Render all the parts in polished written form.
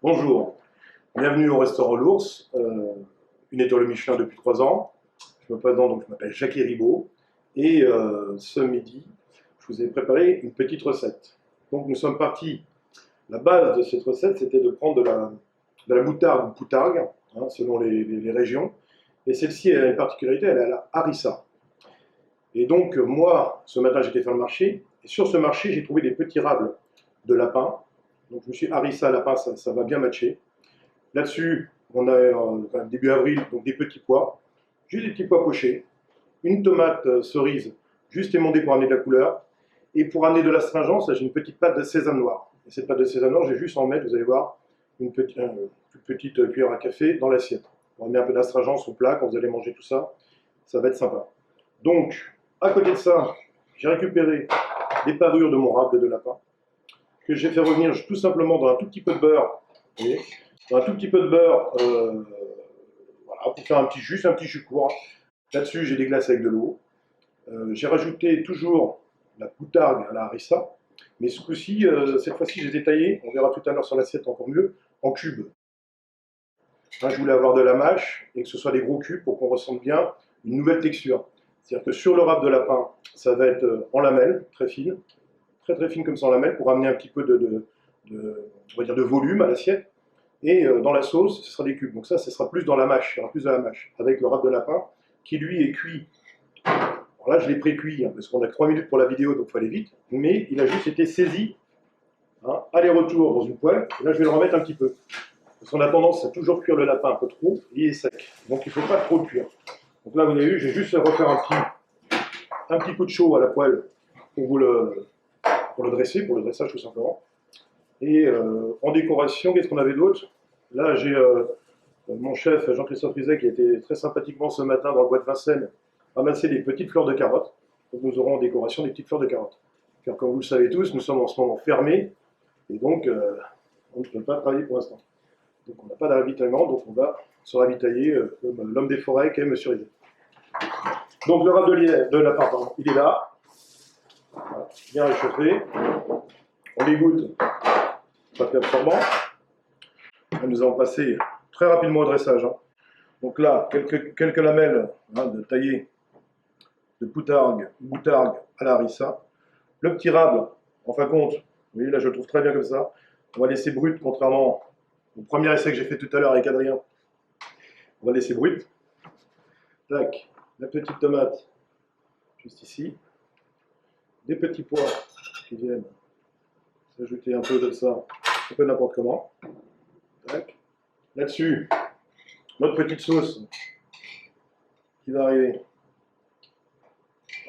Bonjour, bienvenue au restaurant L'Ours, une étoile Michelin depuis 3 ans. Je me présente, donc je m'appelle Jacques Ribaud et ce midi, je vous ai préparé une petite recette. Donc nous sommes partis, la base de cette recette c'était de prendre de la moutarde ou poutargue, hein, selon les régions, et celle-ci elle a une particularité, elle a la harissa. Et donc moi, ce matin j'étais faire le marché, et sur ce marché j'ai trouvé des petits rables de lapin. Donc je me suis dit, harissa, lapin, ça va bien matcher. Là-dessus, on a début avril, donc des petits pois, juste des petits pois pochés, une tomate cerise juste émondée pour amener de la couleur, et pour amener de l'astringence, j'ai une petite pâte de sésame noir. Et cette pâte de sésame noir, j'ai juste en mettre, vous allez voir, une toute petite cuillère à café dans l'assiette. On met un peu d'astringence au plat, quand vous allez manger tout ça, ça va être sympa. Donc, à côté de ça, j'ai récupéré des parures de mon rable de lapin, que j'ai fait revenir tout simplement dans un tout petit peu de beurre, vous voyez, dans un tout petit peu de beurre, voilà, pour faire un petit jus court. Là-dessus, j'ai déglace avec de l'eau. J'ai rajouté toujours la poutargue à la harissa, mais ce coup-ci, cette fois-ci, je les ai taillés, on verra tout à l'heure sur l'assiette encore mieux, en cubes. Hein, je voulais avoir de la mâche et que ce soit des gros cubes pour qu'on ressente bien une nouvelle texture. C'est-à-dire que sur le râpe de lapin, ça va être en lamelles, très fine, très fine comme ça en lamelles, pour amener un petit peu on va dire de volume à l'assiette. Et dans la sauce, ce sera des cubes. Donc ça, ce sera plus dans la mâche, il y aura plus de la mâche, avec le râpe de lapin, qui lui est cuit. Alors là, je l'ai pré-cuit, hein, parce qu'on a que 3 minutes pour la vidéo, donc il faut aller vite. Mais il a juste été saisi, hein, aller-retour dans une poêle. Et là, je vais le remettre un petit peu. Parce qu'on a tendance à toujours cuire le lapin un peu trop, il est sec. Donc il ne faut pas trop le cuire. Donc là, vous avez vu, j'ai juste à refaire un petit coup de chaud à la poêle pour le dresser, pour le dressage tout simplement. Et en décoration, qu'est-ce qu'on avait d'autre? Là, j'ai mon chef Jean-Christophe Rizet qui a été très sympathiquement ce matin dans le bois de Vincennes ramasser des petites fleurs de carottes. Donc nous aurons en décoration des petites fleurs de carottes. Car comme vous le savez tous, nous sommes en ce moment fermés et donc on ne peut pas travailler pour l'instant. Donc on n'a pas de ravitaillement, donc on va se ravitailler comme l'homme des forêts qu'est M. Rizet. Donc le râpe de lapin, pardon, il est là, voilà, bien réchauffé. On l'égoutte, papier absorbant. Nous allons passer très rapidement au dressage. Hein. Donc là, quelques lamelles, hein, de taillées de poutargue à la harissa. Le petit rable, en fin de compte, vous voyez là je le trouve très bien comme ça. On va laisser brut, contrairement au premier essai que j'ai fait tout à l'heure avec Adrien. On va laisser brut. Tac, la petite tomate, juste ici. Des petits pois qui viennent s'ajouter un peu de ça, un peu n'importe comment. Là-dessus, notre petite sauce qui va arriver.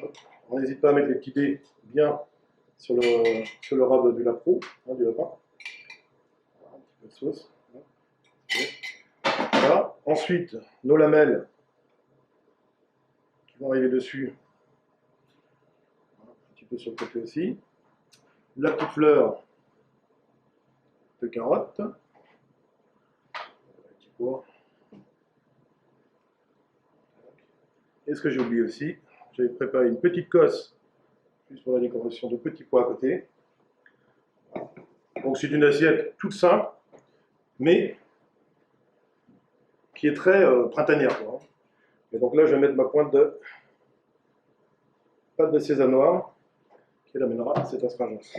Hop. On n'hésite pas à mettre les petits dés bien sur le râpe du lapin. Hein, du lapin. Voilà, un petit peu de sauce. Voilà. Ensuite, nos lamelles qui vont arriver dessus. Un petit peu sur le côté aussi. La petite fleur de carotte. Et ce que j'ai oublié aussi, j'avais préparé une petite cosse, juste pour la décoration, de petits pois à côté. Donc c'est une assiette toute simple, mais qui est très printanière. Quoi. Et donc là, je vais mettre ma pointe de pâte de sésame noir, qui amènera cette astringence.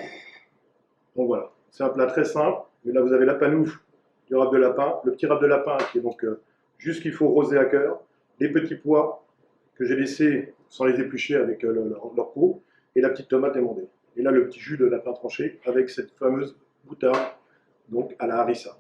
Donc voilà, c'est un plat très simple, mais là vous avez la panoufle du râpe de lapin, le petit râpe de lapin qui est donc juste qu'il faut roser à cœur, les petits pois que j'ai laissés sans les éplucher avec leur peau, et la petite tomate émondée. Et là le petit jus de lapin tranché avec cette fameuse moutarde donc à la harissa.